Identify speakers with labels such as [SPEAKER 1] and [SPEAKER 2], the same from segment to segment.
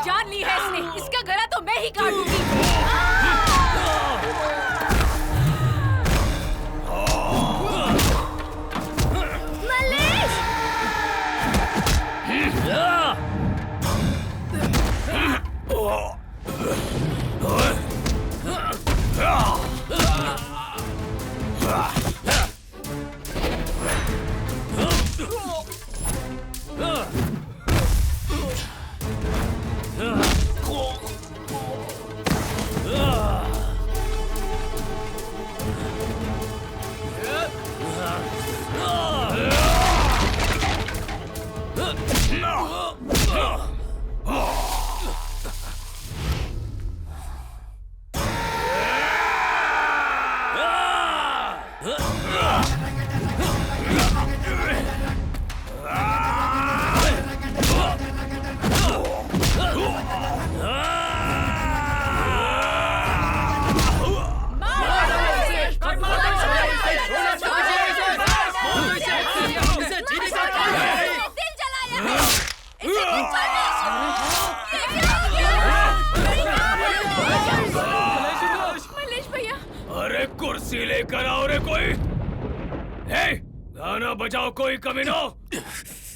[SPEAKER 1] जान ली है इसने। इसका गला तो मैं ही काटूंगी।
[SPEAKER 2] कुर्सी लेकर आओ रे कोई। हे, गाना बजाओ कोई कमीनो।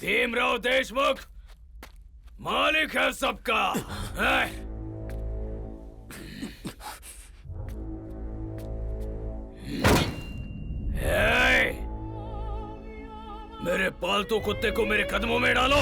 [SPEAKER 2] भीमराव देशमुख मालिक है सबका। मेरे पालतू कुत्ते को मेरे कदमों में डालो।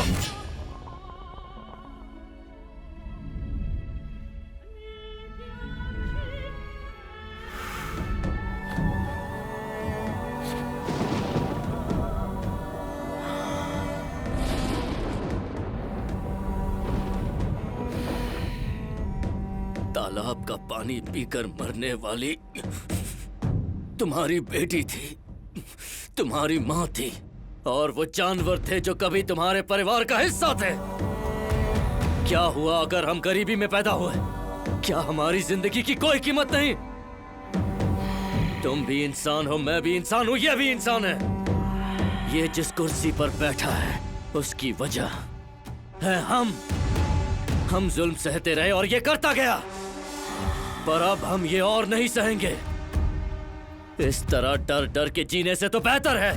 [SPEAKER 3] तालाब का पानी पीकर मरने वाली तुम्हारी बेटी थी, तुम्हारी माँ थी, और वो जानवर थे जो कभी तुम्हारे परिवार का हिस्सा थे। क्या हुआ अगर हम गरीबी में पैदा हुए? क्या हमारी जिंदगी की कोई कीमत नहीं? तुम भी इंसान हो, मैं भी इंसान हूं, ये भी इंसान है। ये जिस कुर्सी पर बैठा है उसकी वजह है हम जुल्म सहते रहे और ये करता गया, पर अब हम ये और नहीं सहेंगे। इस तरह डर डर के जीने से तो बेहतर है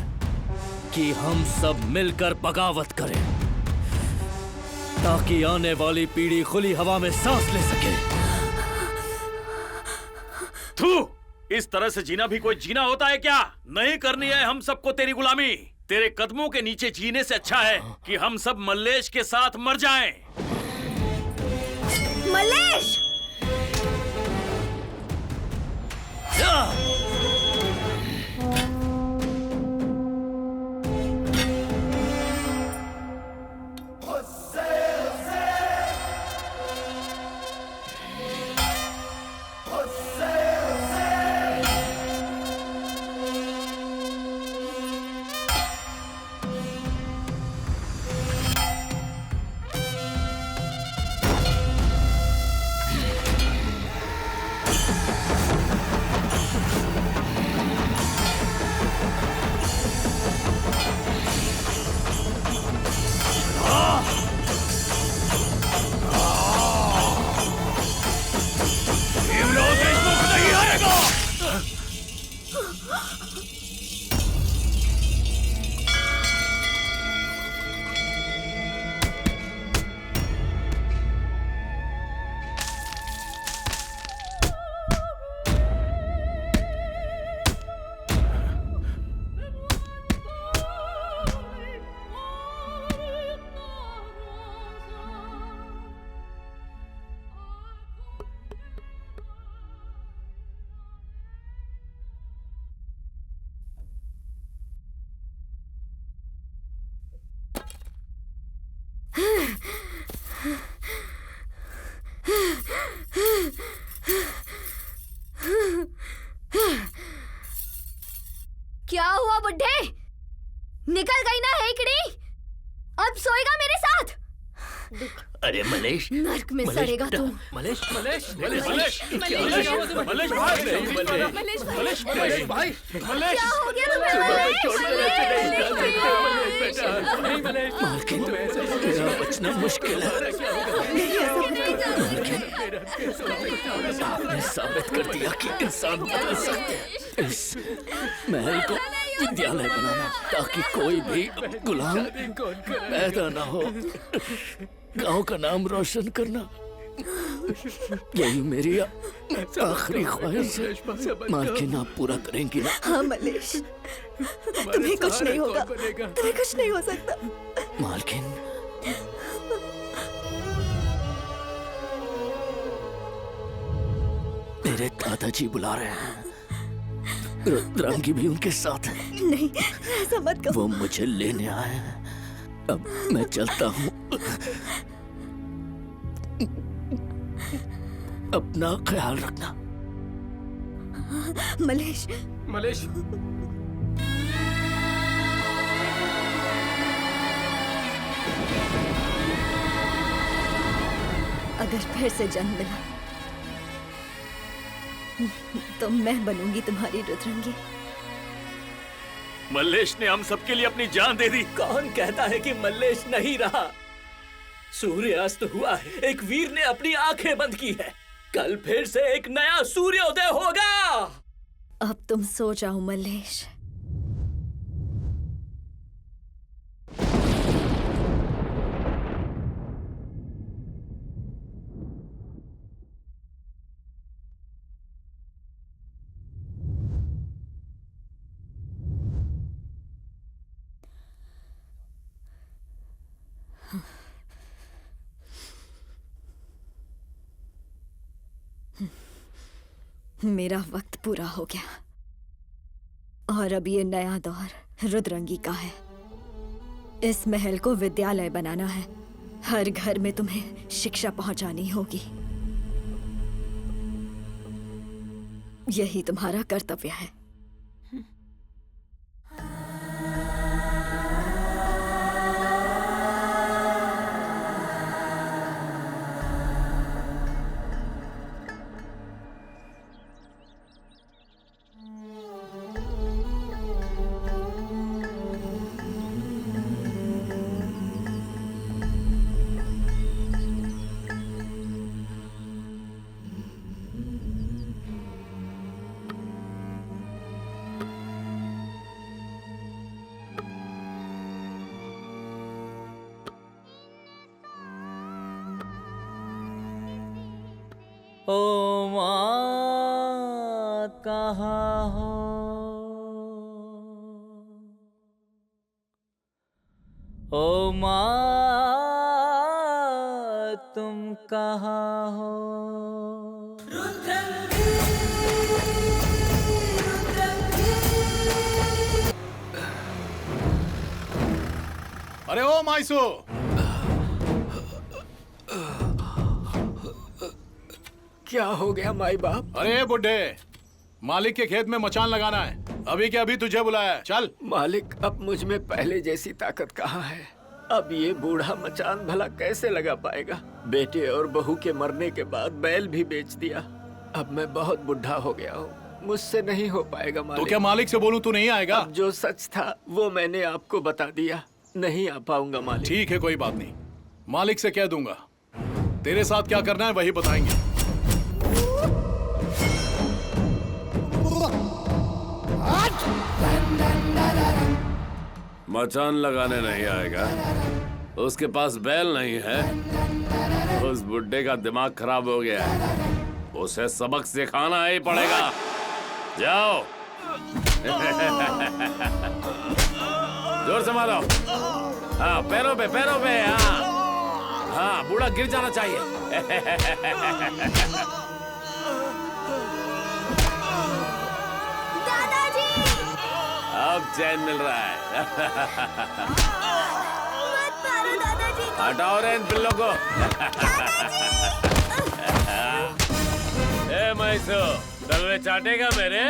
[SPEAKER 3] कि हम सब मिलकर बगावत करें, ताकि आने वाली पीढ़ी खुली हवा में सांस ले सके।
[SPEAKER 4] थू, इस तरह से जीना भी कोई जीना होता है क्या? नहीं करनी है हम सबको तेरी गुलामी। तेरे कदमों के नीचे जीने से अच्छा है कि हम सब मल्लेश के साथ मर जाएं।
[SPEAKER 1] मल्लेश! क्या हुआ बुड्ढे? निकल गई ना हेकड़ी? अब सोएगा मेरे साथ?
[SPEAKER 3] अरे मलेश,
[SPEAKER 1] नर्क में सड़ेगा तू।
[SPEAKER 3] मलेश, मलेश,
[SPEAKER 4] मलेश, मलेश, मलेश, मलेश भाई, मलेश भाई, मलेश।
[SPEAKER 1] क्या हो गया तुम्हें?
[SPEAKER 3] मालकिन, तेरा बचना मुश्किल है। आपने साबित कर दिया कि इंसान बदल सकते हैं। इस महल को विद्यालय बनाना ताकि कोई भी गुलाम पैदा ना हो, गांव का नाम रोशन करना, यही मेरी आखिरी ख्वाहिश है। मालकिन आप पूरा करेंगी ना?
[SPEAKER 5] हाँ मलेश, तुम्हें कुछ नहीं होगा, तुम्हें कुछ नहीं हो सकता।
[SPEAKER 3] मालकिन, मेरे दादाजी बुला रहे हैं। रुद्रांगी भी उनके साथ है।
[SPEAKER 5] नहीं, ऐसा मत कहो।
[SPEAKER 3] वो मुझे लेने आए हैं। अब मैं चलता हूँ। अपना ख्याल रखना।
[SPEAKER 5] मलेश,
[SPEAKER 2] मलेश,
[SPEAKER 5] अगर फिर से जन्म मिला तो मैं बनूंगी तुम्हारी रुद्रांगी।
[SPEAKER 4] मल्लेश ने हम सबके लिए अपनी जान दे दी।
[SPEAKER 3] कौन कहता है कि मल्लेश नहीं रहा? सूर्यास्त हुआ है, एक वीर ने अपनी आंखें बंद की है। कल फिर से एक नया सूर्योदय होगा।
[SPEAKER 5] अब तुम सो जाओ मल्लेश। मेरा वक्त पूरा हो गया और अब ये नया दौर रुद्रांगी का है। इस महल को विद्यालय बनाना है। हर घर में तुम्हें शिक्षा पहुंचानी होगी। यही तुम्हारा कर्तव्य है।
[SPEAKER 3] ओ माँ कहाँ हो? ओ माँ तुम कहाँ हो?
[SPEAKER 6] अरे ओ माइसो,
[SPEAKER 7] क्या हो गया माई बाप?
[SPEAKER 6] अरे बुड्ढे, मालिक के खेत में मचान लगाना है। अभी के अभी तुझे बुलाया है। चल।
[SPEAKER 7] मालिक, अब मुझ में पहले जैसी ताकत कहाँ है? अब ये बूढ़ा मचान भला कैसे लगा पाएगा? बेटे और बहू के मरने के बाद बैल भी बेच दिया। अब मैं बहुत बुढ़ा हो गया हूँ, मुझसे नहीं हो पाएगा मालिक।
[SPEAKER 6] तो क्या मालिक से बोलूं तू नहीं आएगा?
[SPEAKER 7] अब जो सच था वो मैंने आपको बता दिया। नहीं आ पाऊंगा मालिक।
[SPEAKER 6] ठीक है, कोई बात नहीं, मालिक से कह दूंगा। तेरे साथ क्या करना है वही बताएंगे।
[SPEAKER 2] मचान लगाने नहीं आएगा, उसके पास बैल नहीं है। उस बुड्ढे का दिमाग खराब हो गया है, उसे सबक सिखाना ही पड़ेगा। जाओ। जोर से मारो। हाँ, पैरों पे हाँ हाँ, बूढ़ा गिर जाना चाहिए।
[SPEAKER 1] दादाजी,
[SPEAKER 2] अब चैन मिल रहा है।
[SPEAKER 1] मत मारो दादाजी को।
[SPEAKER 2] हटाओ रे इन पिल्लों को। ए मैसो, तलवे चाटेगा मेरे?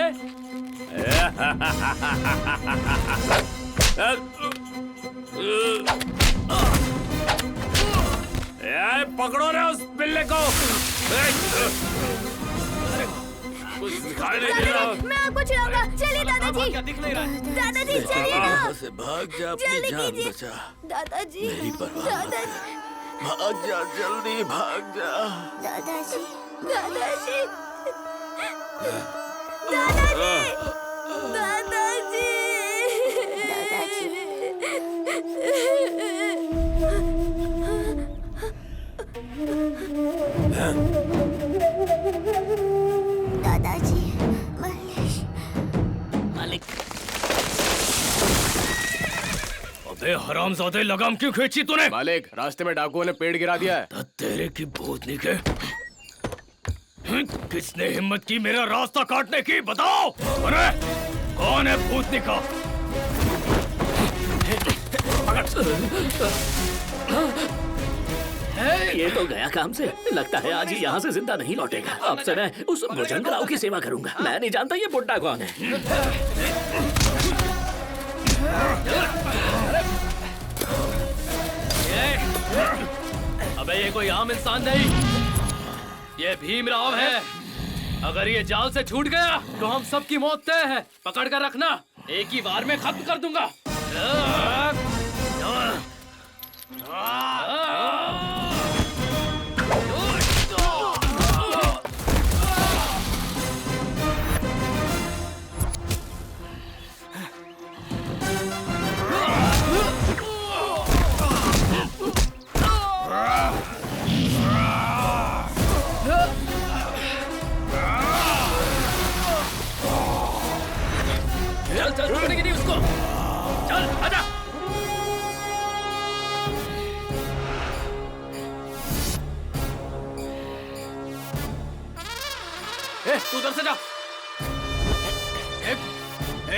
[SPEAKER 2] पकड़ो रे उस पिल्ले को। कुछ दिखाई नहीं दे रहा।
[SPEAKER 1] मैं आपको छुड़ाऊंगा। चलिए दादाजी।
[SPEAKER 2] क्या दिख नहीं रहा है?
[SPEAKER 1] दादाजी चलिए ना।
[SPEAKER 7] से भाग जा, अपनी
[SPEAKER 1] जल्दी
[SPEAKER 7] जान
[SPEAKER 1] कीजिए।
[SPEAKER 7] बचा।
[SPEAKER 1] दादाजी,
[SPEAKER 7] मेरी परवाह मत
[SPEAKER 1] दादाजी,
[SPEAKER 7] भाग जा, जल्दी भाग जा।
[SPEAKER 1] दादाजी दादाजी दादाजी दादाजी दादाजी मल्लेश।
[SPEAKER 3] मालिक। अबे हरामजादे, लगाम क्यों खींची तूने?
[SPEAKER 6] मालिक, रास्ते में डाकुओं ने पेड़ गिरा दिया है।
[SPEAKER 3] तेरे की भूतनी के। किसने हिम्मत की मेरा रास्ता काटने की? बताओ। अरे कौन है भूतनी का?
[SPEAKER 8] ये तो गया काम से। लगता है आज ही यहाँ से जिंदा नहीं लौटेगा। अब से मैं उस भुजंगराव की सेवा करूंगा। मैं नहीं जानता ये बुड्ढा कौन है।
[SPEAKER 3] अबे ये कोई आम इंसान नहीं, ये भीमराव है। अगर ये जाल से छूट गया तो हम सबकी मौत तय है। पकड़ कर रखना, एक ही बार में खत्म कर दूंगा। चल रुकने की नहीं उसको। चल आजा। तू उधर से जा।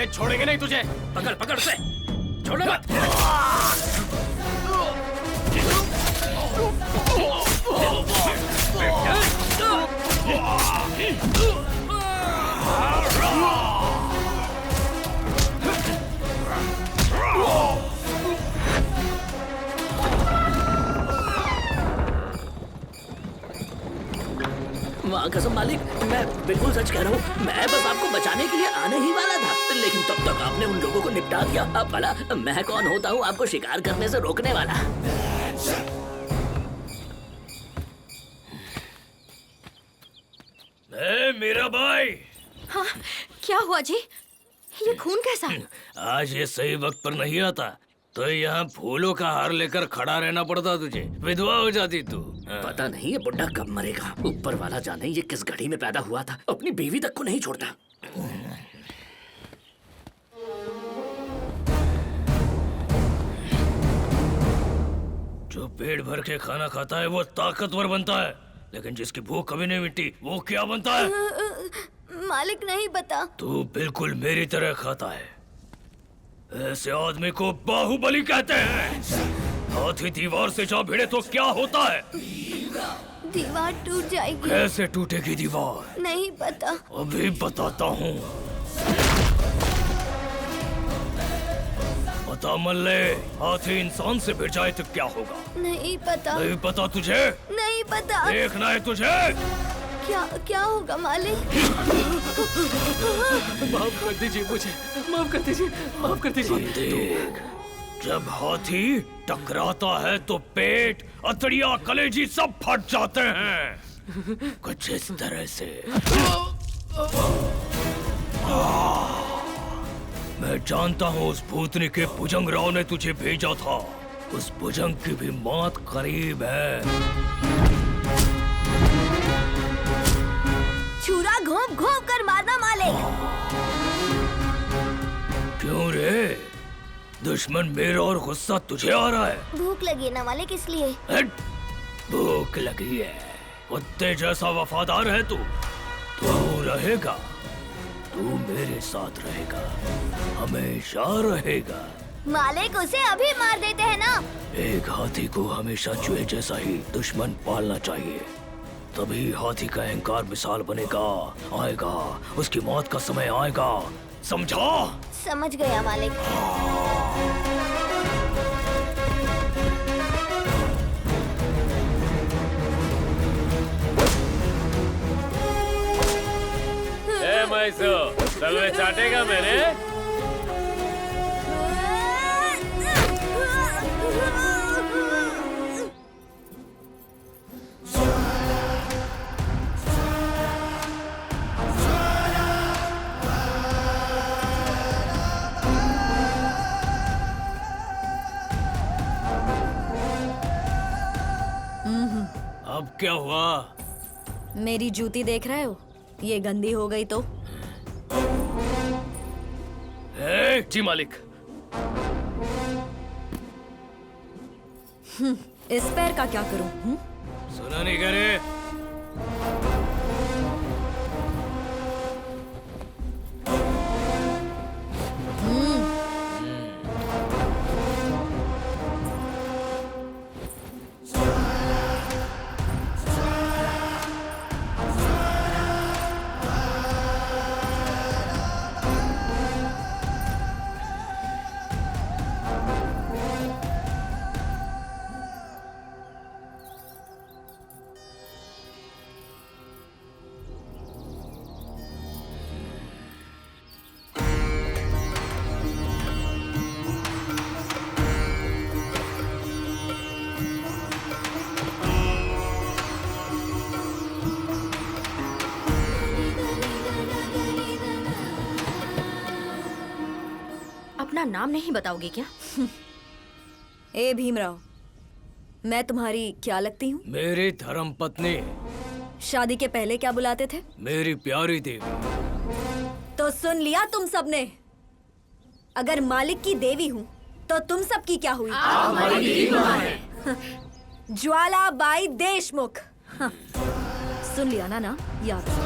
[SPEAKER 3] छोड़ेंगे नहीं तुझे।
[SPEAKER 8] पकड़ पकड़ से, छोड़ो मत। माँ कसम मालिक, मैं बिल्कुल सच कह रहा हूँ। मैं बस आपको बचाने के लिए आने ही वाला था, लेकिन तब तक आपने उन लोगों को निपटा दिया। अब भला मैं कौन होता हूँ आपको शिकार करने से रोकने वाला?
[SPEAKER 3] मेरा भाई।
[SPEAKER 1] हाँ, क्या हुआ जी? ये खून कैसा?
[SPEAKER 3] आज ये सही वक्त पर नहीं आता तो यहाँ फूलों का हार लेकर खड़ा रहना पड़ता तुझे। विधवा हो जाती तू।
[SPEAKER 8] पता नहीं ये बुड्ढा कब मरेगा। ऊपर वाला जाने ये किस घड़ी में पैदा हुआ था। अपनी बीवी तक को नहीं छोड़ता।
[SPEAKER 3] जो पेट भर के खाना खाता है वो ताकतवर बनता है, लेकिन जिसकी भूख कभी नहीं मिटती वो क्या बनता है?
[SPEAKER 1] मालिक नहीं पता।
[SPEAKER 3] तू बिल्कुल मेरी तरह खाता है। ऐसे आदमी को बाहुबली कहते हैं। हाथी दीवार से जा भिड़े तो क्या होता है?
[SPEAKER 1] दीवार टूट जाएगी।
[SPEAKER 3] कैसे टूटेगी दीवार?
[SPEAKER 1] नहीं पता।
[SPEAKER 3] अभी बताता हूँ। बता मल्ले, हाथी इंसान से भिड़ जाए तो क्या होगा?
[SPEAKER 1] नहीं पता।
[SPEAKER 3] नहीं पता तुझे?
[SPEAKER 1] नहीं पता।
[SPEAKER 3] देखना है तुझे।
[SPEAKER 1] क्या होगा मालिक?
[SPEAKER 3] माफ कर दीजिए मुझे, माफ कर दीजिए, माफ कर दीजिए। देख, जब हाथी टकराता है तो पेट, अतड़िया, कलेजी सब फट जाते हैं। कुछ इस तरह से। मैं जानता हूँ उस भूतनी के भुजंगराव ने तुझे भेजा था। उस भुजंग की भी मौत करीब है।
[SPEAKER 1] छुरा घोंप घोंप कर मारना मालिक।
[SPEAKER 3] क्यों रे? दुश्मन मेरा और गुस्सा तुझे आ रहा है?
[SPEAKER 1] भूख लगी ना मालिक, इसलिए।
[SPEAKER 3] भूख लगी है? कुत्ते जैसा वफादार है तू। तू रहेगा, तू मेरे साथ रहेगा, हमेशा रहेगा।
[SPEAKER 1] मालिक उसे अभी मार देते हैं ना।
[SPEAKER 3] एक हाथी को हमेशा चूहे जैसा ही दुश्मन पालना चाहिए, तभी हाथी का अहंकार मिसाल बनेगा। आएगा, उसकी मौत का समय आएगा, समझा?
[SPEAKER 1] समझ गया मालिक।
[SPEAKER 2] मैसो, तलवे चाटेगा मेरे?
[SPEAKER 3] क्या हुआ?
[SPEAKER 5] मेरी जूती देख रहे हो? ये गंदी हो गई तो?
[SPEAKER 3] जी मालिक।
[SPEAKER 5] इस पैर का क्या करूं?
[SPEAKER 3] सुना नहीं करे?
[SPEAKER 1] अपना नाम नहीं बताओगे क्या?
[SPEAKER 5] ए भीमराव, मैं तुम्हारी क्या लगती हूँ?
[SPEAKER 3] मेरी धर्म पत्नी,
[SPEAKER 5] शादी के पहले क्या बुलाते थे?
[SPEAKER 3] मेरी प्यारी देवी।
[SPEAKER 5] तो सुन लिया तुम सबने। अगर मालिक की देवी हूँ तो तुम सबकी क्या हुई? ज्वालाबाई देशमुख। हाँ। सुन लिया ना याद रखो।